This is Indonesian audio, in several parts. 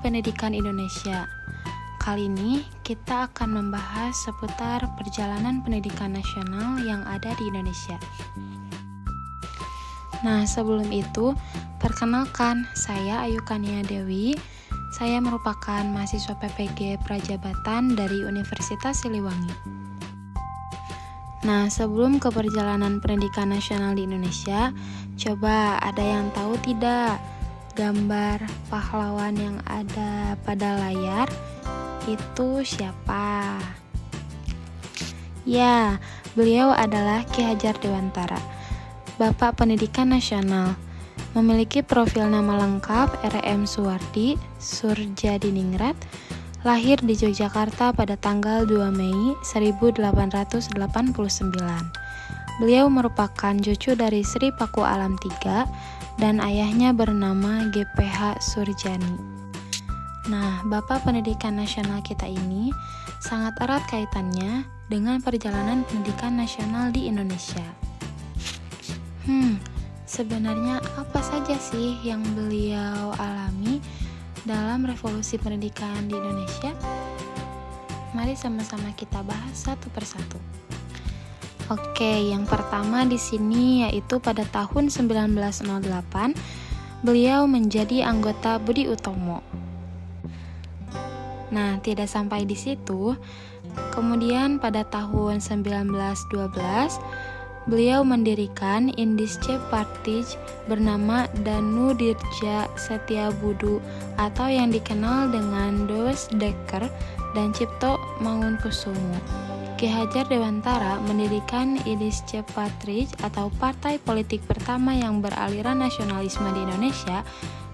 Pendidikan Indonesia. Kali ini kita akan membahas seputar perjalanan pendidikan nasional yang ada di Indonesia. Nah, sebelum itu, perkenalkan, saya Ayu Kania Dewi. Saya merupakan mahasiswa PPG Prajabatan dari Universitas Siliwangi. Nah, sebelum ke perjalanan pendidikan nasional di Indonesia, coba ada yang tahu tidak gambar pahlawan yang ada pada layar itu siapa? Ya, beliau adalah Ki Hajar Dewantara, Bapak Pendidikan Nasional. Memiliki profil nama lengkap RM Suwardi Surjadiningrat, lahir di Yogyakarta pada tanggal 2 Mei 1889. Beliau merupakan cucu dari Sri Paku Alam III dan ayahnya bernama GPH Surjani. Nah, Bapak Pendidikan Nasional kita ini sangat erat kaitannya dengan perjalanan pendidikan nasional di Indonesia. Sebenarnya apa saja sih yang beliau alami dalam revolusi pendidikan di Indonesia? Mari sama-sama kita bahas satu persatu. Oke, yang pertama di sini yaitu pada tahun 1908 beliau menjadi anggota Budi Utomo. Nah, tidak sampai di situ. Kemudian pada tahun 1912 beliau mendirikan Indische Partij bernama Danudirja Setiabudu atau yang dikenal dengan Doos Dekker dan Cipto Mangunkusumo. Ki Hajar Dewantara mendirikan Indische Partij atau partai politik pertama yang beraliran nasionalisme di Indonesia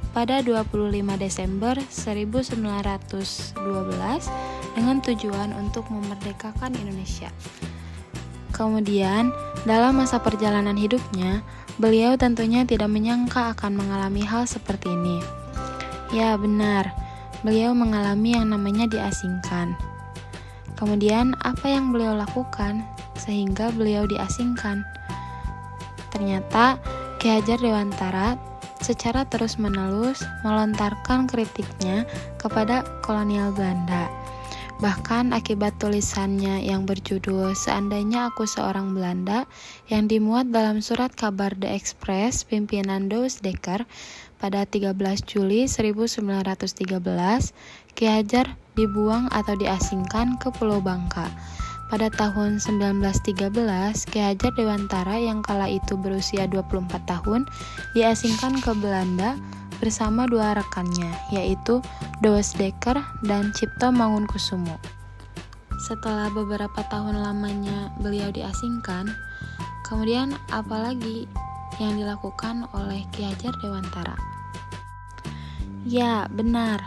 pada 25 Desember 1912 dengan tujuan untuk memerdekakan Indonesia. Kemudian, dalam masa perjalanan hidupnya, beliau tentunya tidak menyangka akan mengalami hal seperti ini. Ya, benar. Beliau mengalami yang namanya diasingkan. Kemudian, apa yang beliau lakukan sehingga beliau diasingkan? Ternyata, Ki Hajar Dewantara secara terus-menerus melontarkan kritiknya kepada kolonial Belanda. Bahkan akibat tulisannya yang berjudul Seandainya Aku Seorang Belanda yang dimuat dalam surat kabar The Express pimpinan Doos Dekker pada 13 Juli 1913, Ki Hajar dibuang atau diasingkan ke Pulau Bangka. Pada tahun 1913, Ki Hajar Dewantara yang kala itu berusia 24 tahun diasingkan ke Belanda bersama dua rekannya, yaitu Doos Dekker dan Cipto Mangunkusumo. Setelah beberapa tahun lamanya beliau diasingkan, kemudian apalagi yang dilakukan oleh Ki Hajar Dewantara? Ya, benar.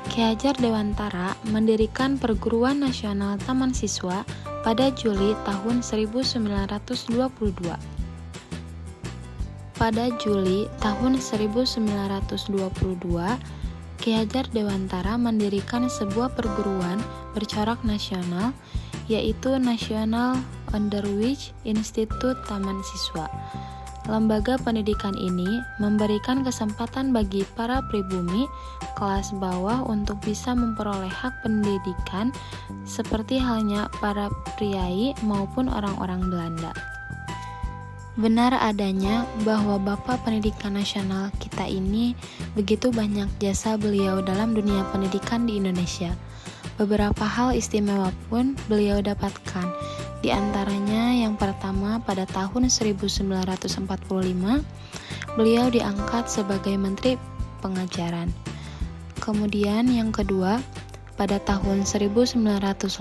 Ki Hajar Dewantara mendirikan Perguruan Nasional Taman Siswa pada Juli tahun 1922. Pada Juli tahun 1922, Ki Hajar Dewantara mendirikan sebuah perguruan bercorak nasional, yaitu National Onderwijs Instituut Taman Siswa. Lembaga pendidikan ini memberikan kesempatan bagi para pribumi kelas bawah untuk bisa memperoleh hak pendidikan seperti halnya para priai maupun orang-orang Belanda. Benar adanya bahwa Bapak Pendidikan Nasional kita ini begitu banyak jasa beliau dalam dunia pendidikan di Indonesia. Beberapa hal istimewa pun beliau dapatkan. Di antaranya yang pertama pada tahun 1945, beliau diangkat sebagai Menteri Pengajaran. Kemudian yang kedua, pada tahun 1959,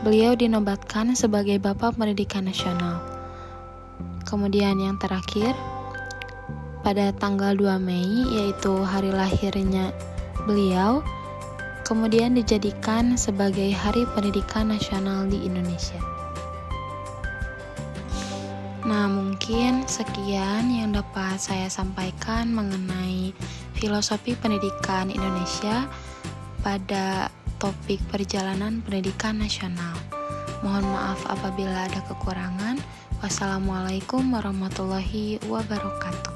beliau dinobatkan sebagai Bapak Pendidikan Nasional. Kemudian yang terakhir, pada tanggal 2 Mei, yaitu hari lahirnya beliau, kemudian dijadikan sebagai Hari Pendidikan Nasional di Indonesia. Nah, mungkin sekian yang dapat saya sampaikan mengenai filosofi pendidikan Indonesia pada topik perjalanan pendidikan nasional. Mohon maaf apabila ada kekurangan. Wassalamualaikum warahmatullahi wabarakatuh.